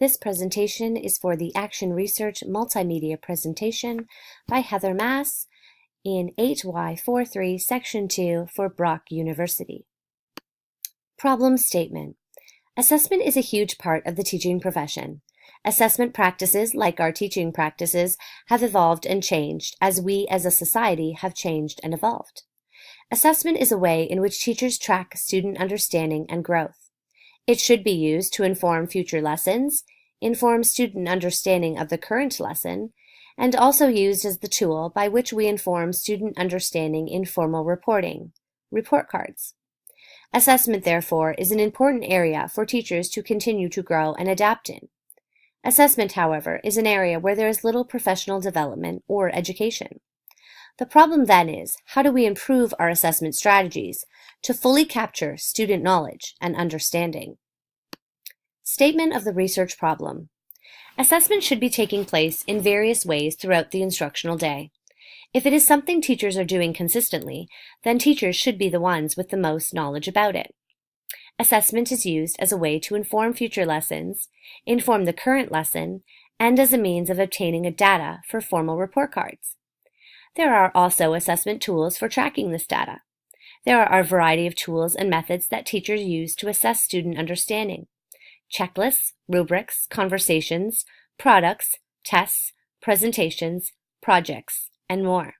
This presentation is for the Action Research Multimedia presentation by Heather Mass in 8Y43 Section 2 for Brock University. Problem statement. Assessment is a huge part of the teaching profession. Assessment practices, like our teaching practices, have evolved and changed as we as a society have changed and evolved. Assessment is a way in which teachers track student understanding and growth. It should be used to inform future lessons, inform student understanding of the current lesson, and also used as the tool by which we inform student understanding in formal reporting, report cards. Assessment, therefore, is an important area for teachers to continue to grow and adapt in. Assessment, however, is an area where there is little professional development or education. The problem then is, how do we improve our assessment strategies to fully capture student knowledge and understanding? Statement of the research problem. Assessment should be taking place in various ways throughout the instructional day. If it is something teachers are doing consistently, then teachers should be the ones with the most knowledge about it. Assessment is used as a way to inform future lessons, inform the current lesson, and as a means of obtaining data for formal report cards. There are also assessment tools for tracking this data. There are a variety of tools and methods that teachers use to assess student understanding. Checklists, rubrics, conversations, products, tests, presentations, projects, and more.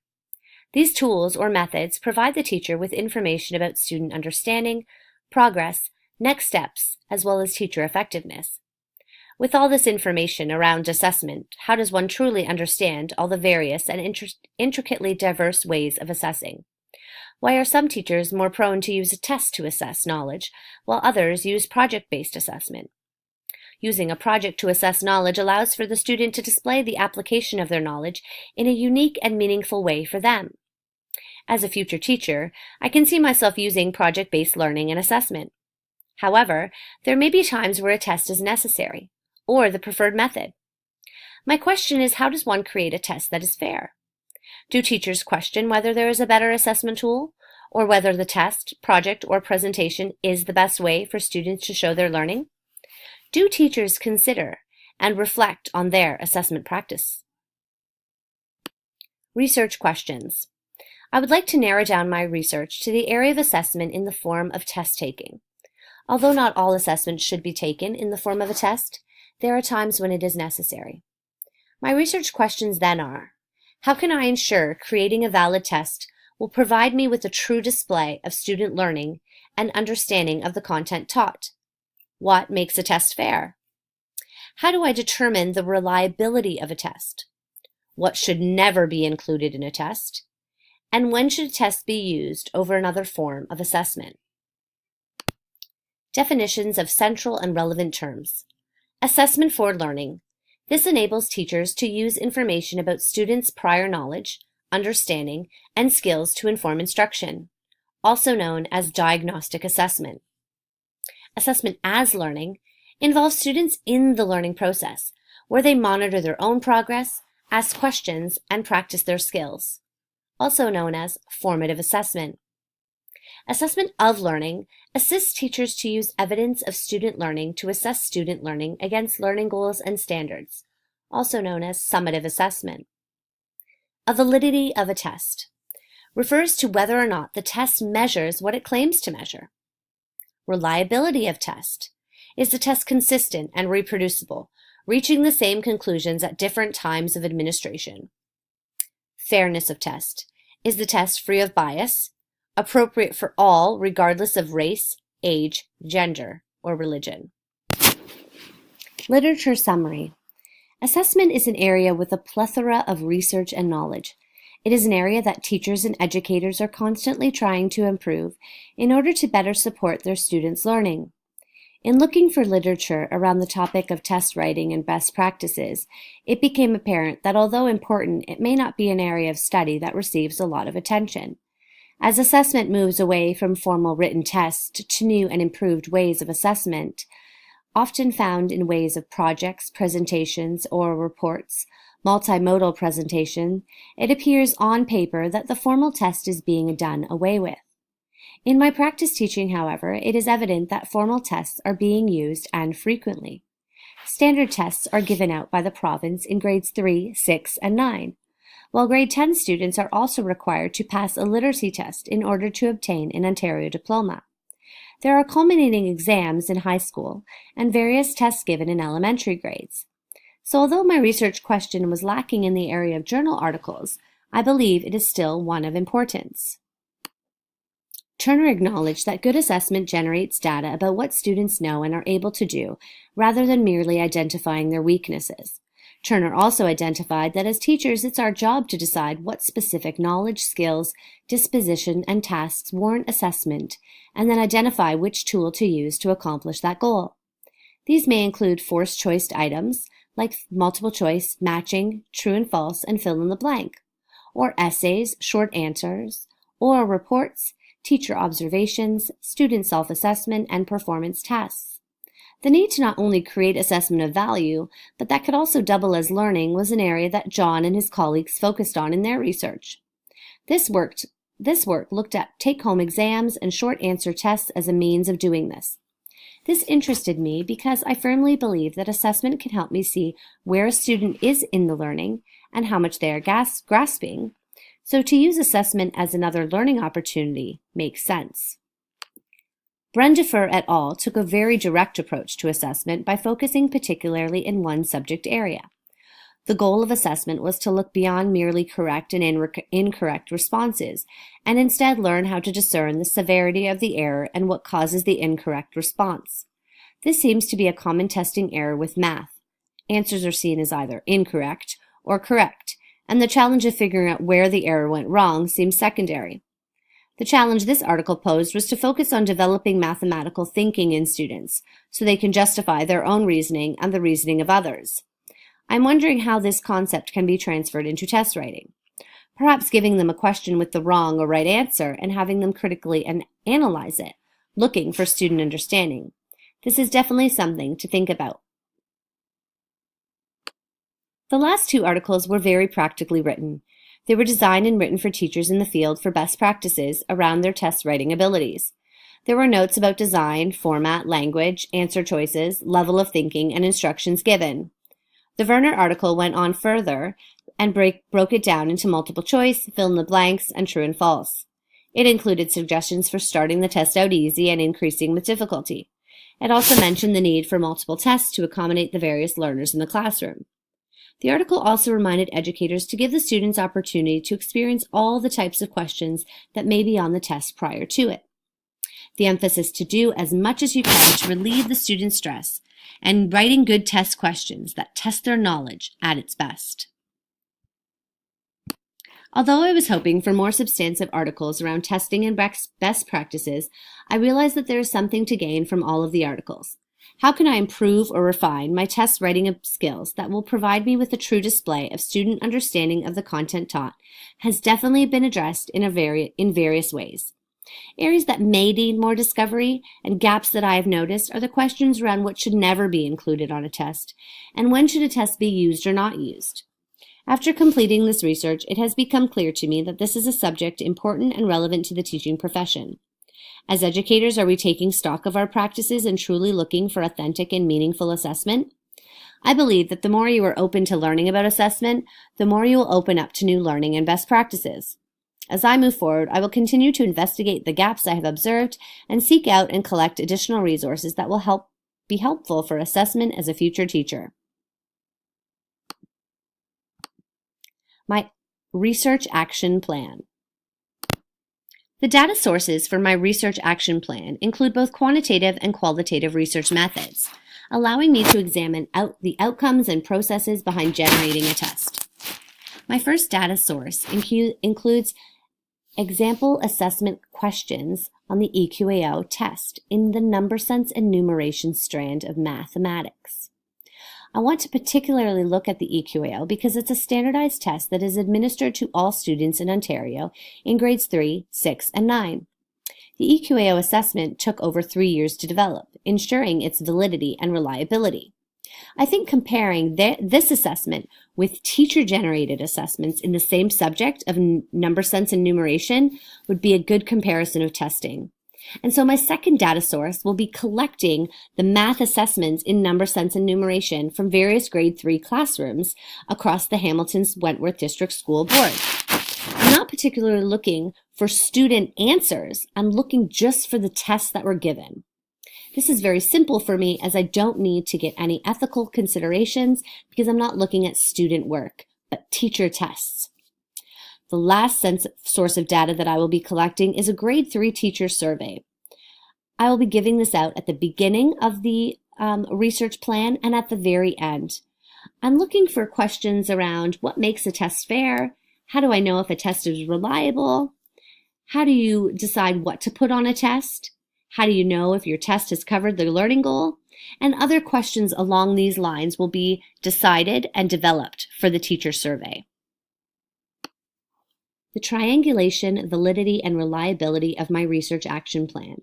These tools or methods provide the teacher with information about student understanding, progress, next steps, as well as teacher effectiveness. With all this information around assessment, how does one truly understand all the various and intricately diverse ways of assessing? Why are some teachers more prone to use a test to assess knowledge, while others use project-based assessment? Using a project to assess knowledge allows for the student to display the application of their knowledge in a unique and meaningful way for them. As a future teacher, I can see myself using project-based learning and assessment. However, there may be times where a test is necessary, or the preferred method. My question is, how does one create a test that is fair? Do teachers question whether there is a better assessment tool, or whether the test, project, or presentation is the best way for students to show their learning? Do teachers consider and reflect on their assessment practice? Research questions. I would like to narrow down my research to the area of assessment in the form of test taking. Although not all assessments should be taken in the form of a test, there are times when it is necessary. My research questions then are, how can I ensure creating a valid test will provide me with a true display of student learning and understanding of the content taught? What makes a test fair? How do I determine the reliability of a test? What should never be included in a test? And when should a test be used over another form of assessment? Definitions of central and relevant terms. Assessment for learning. This enables teachers to use information about students' prior knowledge, understanding, and skills to inform instruction, also known as diagnostic assessment. Assessment as learning involves students in the learning process, where they monitor their own progress, ask questions, and practice their skills, also known as formative assessment. Assessment of learning assists teachers to use evidence of student learning to assess student learning against learning goals and standards, also known as summative assessment. A validity of a test refers to whether or not the test measures what it claims to measure. Reliability of test. Is the test consistent and reproducible, reaching the same conclusions at different times of administration? Fairness of test. Is the test free of bias, appropriate for all regardless of race, age, gender, or religion? Literature summary. Assessment is an area with a plethora of research and knowledge. It is an area that teachers and educators are constantly trying to improve in order to better support their students' learning. In looking for literature around the topic of test writing and best practices, it became apparent that although important, it may not be an area of study that receives a lot of attention. As assessment moves away from formal written tests to new and improved ways of assessment, often found in ways of projects, presentations, or reports, multimodal presentation, it appears on paper that the formal test is being done away with. In my practice teaching, however, it is evident that formal tests are being used and frequently. Standard tests are given out by the province in grades 3, 6, and 9, while grade 10 students are also required to pass a literacy test in order to obtain an Ontario diploma. There are culminating exams in high school and various tests given in elementary grades. So although my research question was lacking in the area of journal articles, I believe it is still one of importance. Turner acknowledged that good assessment generates data about what students know and are able to do, rather than merely identifying their weaknesses. Turner also identified that as teachers, it's our job to decide what specific knowledge, skills, disposition, and tasks warrant assessment, and then identify which tool to use to accomplish that goal. These may include forced-choiced items, like multiple choice, matching, true and false, and fill in the blank, or essays, short answers, oral reports, teacher observations, student self-assessment, and performance tests. The need to not only create assessment of value, but that could also double as learning was an area that John and his colleagues focused on in their research. This work looked at take-home exams and short answer tests as a means of doing this. This interested me because I firmly believe that assessment can help me see where a student is in the learning and how much they are grasping, so to use assessment as another learning opportunity makes sense. Brendifer et al. Took a very direct approach to assessment by focusing particularly in one subject area. The goal of assessment was to look beyond merely correct and incorrect responses, and instead learn how to discern the severity of the error and what causes the incorrect response. This seems to be a common testing error with math. Answers are seen as either incorrect or correct, and the challenge of figuring out where the error went wrong seems secondary. The challenge this article posed was to focus on developing mathematical thinking in students, so they can justify their own reasoning and the reasoning of others. I'm wondering how this concept can be transferred into test writing. Perhaps giving them a question with the wrong or right answer and having them critically analyze it, looking for student understanding. This is definitely something to think about. The last two articles were very practically written. They were designed and written for teachers in the field for best practices around their test writing abilities. There were notes about design, format, language, answer choices, level of thinking, and instructions given. The Werner article went on further and broke it down into multiple choice, fill in the blanks, and true and false. It included suggestions for starting the test out easy and increasing with difficulty. It also mentioned the need for multiple tests to accommodate the various learners in the classroom. The article also reminded educators to give the students opportunity to experience all the types of questions that may be on the test prior to it. The emphasis to do as much as you can to relieve the student's stress and writing good test questions that test their knowledge at its best. Although I was hoping for more substantive articles around testing and best practices, I realized that there is something to gain from all of the articles. How can I improve or refine my test writing skills that will provide me with a true display of student understanding of the content taught has definitely been addressed in various ways. Areas that may need more discovery and gaps that I have noticed are the questions around what should never be included on a test and when should a test be used or not used. After completing this research, it has become clear to me that this is a subject important and relevant to the teaching profession. As educators, are we taking stock of our practices and truly looking for authentic and meaningful assessment? I believe that the more you are open to learning about assessment, the more you will open up to new learning and best practices. As I move forward, I will continue to investigate the gaps I have observed and seek out and collect additional resources that will be helpful for assessment as a future teacher. My research action plan. The data sources for my research action plan include both quantitative and qualitative research methods, allowing me to examine the outcomes and processes behind generating a test. My first data source includes example assessment questions on the EQAO test in the number sense and numeration strand of mathematics. I want to particularly look at the EQAO because it's a standardized test that is administered to all students in Ontario in grades 3, 6, and 9. The EQAO assessment took over 3 years to develop, ensuring its validity and reliability. I think comparing this assessment with teacher-generated assessments in the same subject of number sense and numeration would be a good comparison of testing. And so my second data source will be collecting the math assessments in number sense and numeration from various grade 3 classrooms across the Hamilton's Wentworth District School Board. I'm not particularly looking for student answers. I'm looking just for the tests that were given. This is very simple for me as I don't need to get any ethical considerations because I'm not looking at student work, but teacher tests. The last source of data that I will be collecting is a grade 3 teacher survey. I will be giving this out at the beginning of the research plan and at the very end. I'm looking for questions around what makes a test fair, how do I know if a test is reliable, how do you decide what to put on a test, how do you know if your test has covered the learning goal, and other questions along these lines will be decided and developed for the teacher survey. The triangulation, validity, and reliability of my research action plan.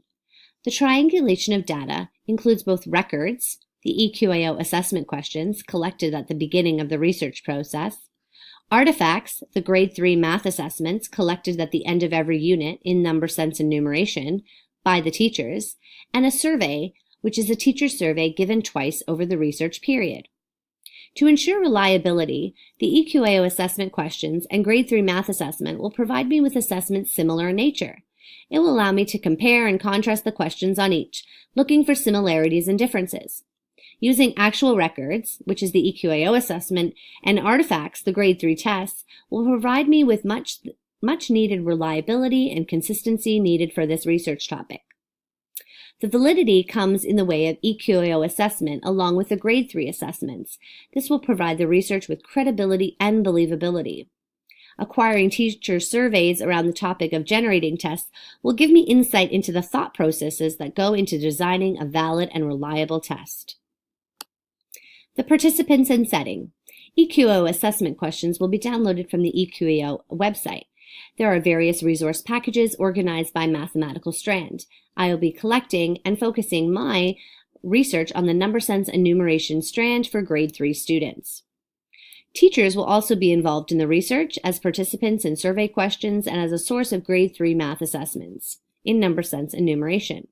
The triangulation of data includes both records, the EQAO assessment questions collected at the beginning of the research process, artifacts, the grade 3 math assessments collected at the end of every unit in number, sense, and numeration by the teachers, and a survey, which is a teacher survey given twice over the research period. To ensure reliability, the EQAO assessment questions and grade 3 math assessment will provide me with assessments similar in nature. It will allow me to compare and contrast the questions on each, looking for similarities and differences. Using actual records, which is the EQAO assessment, and artifacts, the grade 3 tests, will provide me with much needed reliability and consistency needed for this research topic. The validity comes in the way of EQAO assessment along with the grade 3 assessments. This will provide the research with credibility and believability. Acquiring teacher surveys around the topic of generating tests will give me insight into the thought processes that go into designing a valid and reliable test. The participants and setting. EQAO assessment questions will be downloaded from the EQAO website. There are various resource packages organized by mathematical strand. I will be collecting and focusing my research on the number sense and numeration strand for grade 3 students. Teachers will also be involved in the research as participants in survey questions and as a source of grade 3 math assessments in number sense and numeration.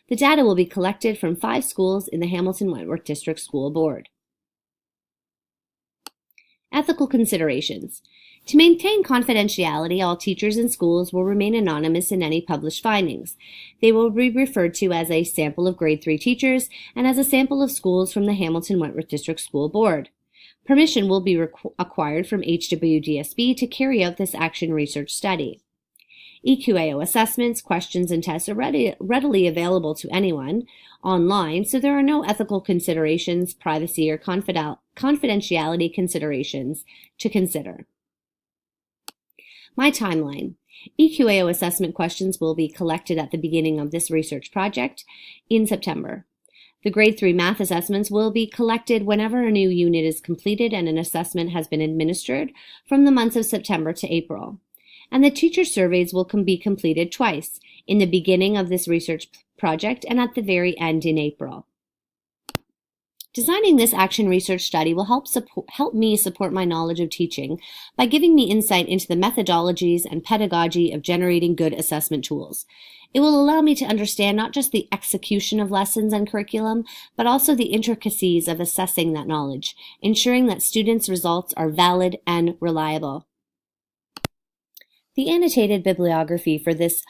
The data will be collected from 5 schools in the Hamilton Wentworth District School Board. Ethical considerations. To maintain confidentiality, all teachers and schools will remain anonymous in any published findings. They will be referred to as a sample of grade 3 teachers and as a sample of schools from the Hamilton Wentworth District School Board. Permission will be acquired from HWDSB to carry out this action research study. EQAO assessments, questions, and tests are readily available to anyone online, so there are no ethical considerations, privacy, or confidentiality considerations to consider. My timeline. EQAO assessment questions will be collected at the beginning of this research project in September. The grade 3 math assessments will be collected whenever a new unit is completed and an assessment has been administered from the months of September to April. And the teacher surveys will be completed twice, in the beginning of this research project and at the very end in April. Designing this action research study will help me support my knowledge of teaching by giving me insight into the methodologies and pedagogy of generating good assessment tools. It will allow me to understand not just the execution of lessons and curriculum, but also the intricacies of assessing that knowledge, ensuring that students' results are valid and reliable. The annotated bibliography for this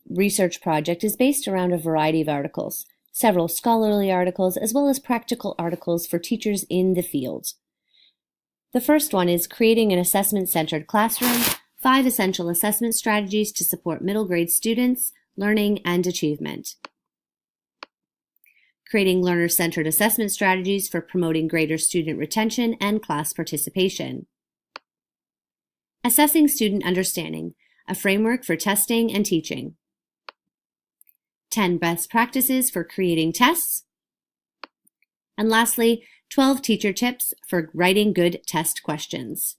research project is based around a variety of articles, several scholarly articles, as well as practical articles for teachers in the field. The first one is Creating an Assessment-Centered Classroom, 5 Essential Assessment Strategies to Support Middle Grade Students' Learning and Achievement. Creating Learner-Centered Assessment Strategies for Promoting Greater Student Retention and Class Participation. Assessing Student Understanding, a Framework for Testing and Teaching. 10 Best Practices for Creating Tests. And lastly, 12 Teacher Tips for Writing Good Test Questions.